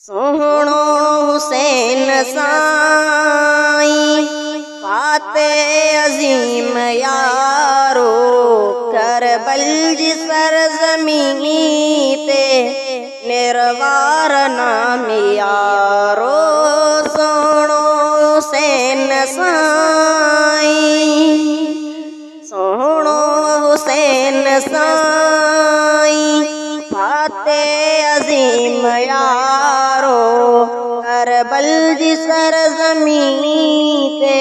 सोहणो हुसैन साईं फाते अजीम यारो करबल जी सरज़मीनी ते निर्वार नाम यारो। सोहणो हुसैन साईं सोहणो हुसैन साईं फाते अजीम यारो करबल जी सरज़मीनी ते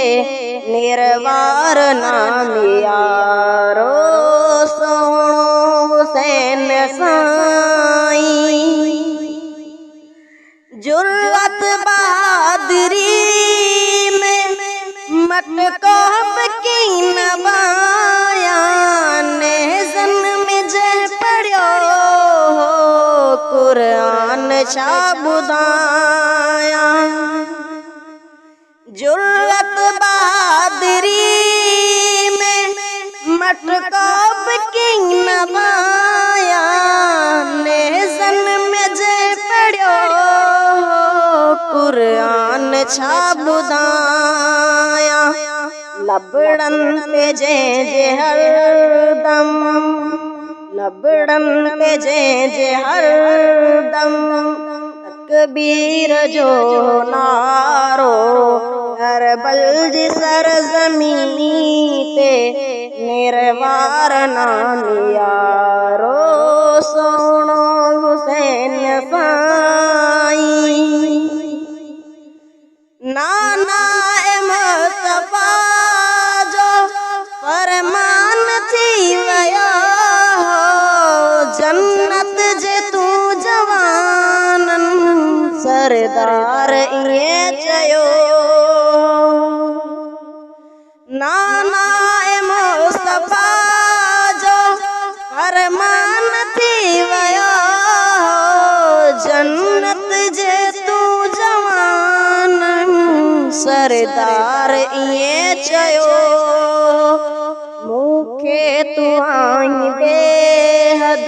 निर्वार नाम यारो। सोहणो हुसैन साईं जुर्रत बहादुरी में मटकोब की नवाया ने जन्म जह पढ़ो कुरान छा बुधाया। जुर्रत बहादुरी में मटकोब की नवाया ने जन्म जह पढ़ो कुरान छा बुधाया। लबड़न पे जे हरदम लबड़न पे जे हरदम तकबीर जो नारो करबल जी सरज़मीनी ते निर्वार नाम यारो। सोहणो हुसैन साईं नाना मुस्तफा जो फरमान थी वया जन्नत जे तू जवानन सरदार इए चयो। नाना मुस्तफा जो फरमान थी वया जन्नत जे तू जवानन सरदार इए चयो। मूंखे तू आई बेहद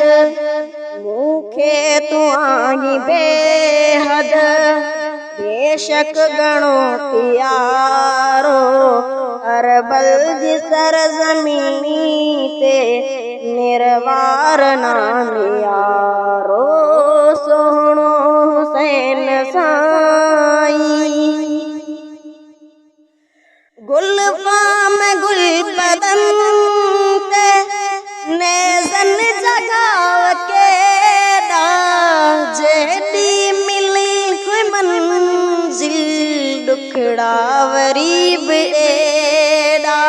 मूंखे तू आई बेहद बेशक गणो प्यारो करबल जी सरज़मीनी ते निर्वार नाम यारो। सोहणो हुसैन साईं गुलफाम गुल बदन ते नेज़न जगाव के जेडी मिली कोई मंजिल दुखड़ा वरीब एड़ा।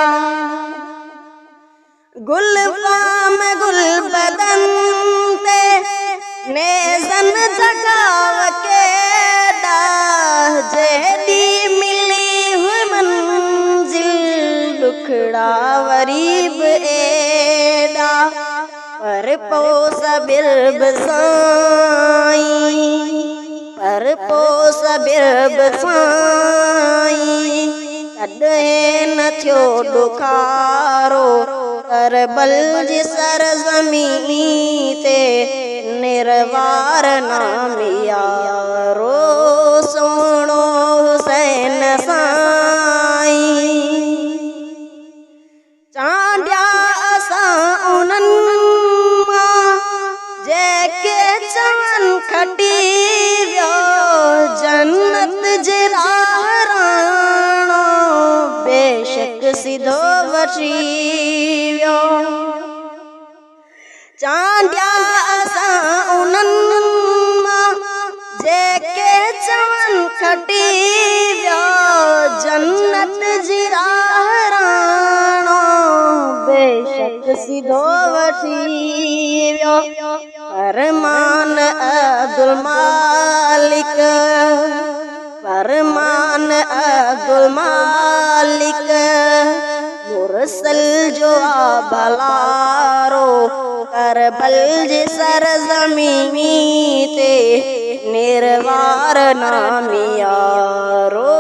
गुलफाम गुल बदन ते नेज़न जगाव के जेडी मिली हुई मंजिल दुखड़ा वरीब एड़ा। पर पोस बिरब साईं पर पोस बिरब साईं कॾहिं न थियो ॾुखारो करबल जी सरज़मीनी ते निर्वार नाम यारो। सोहणो हुसैन साईं चांडिया असां उन्हनि जेके चवन खटी वियो जन्नत जे राह राणो बेशक सिधो वठी वियो। चांडिया असां उन्हनि जेके चवन खटी वियो जन्नत जी राह राणो बेशक सिधो वठी वियो। फरमान अब्दुल मालिक फरमान अब्दुल मालिक मुरसल जो भलारो करबल जी सरज़मीनी ते निर्वार नाम यारो।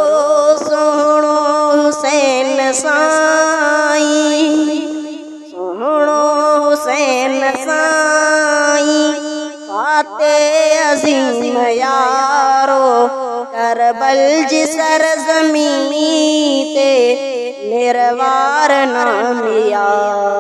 सोहणो हुसैन साईं सोहणो हुसैन साईं फाते अजीम यारो करबल जी सरज़मीं ते निरवार नाम यार।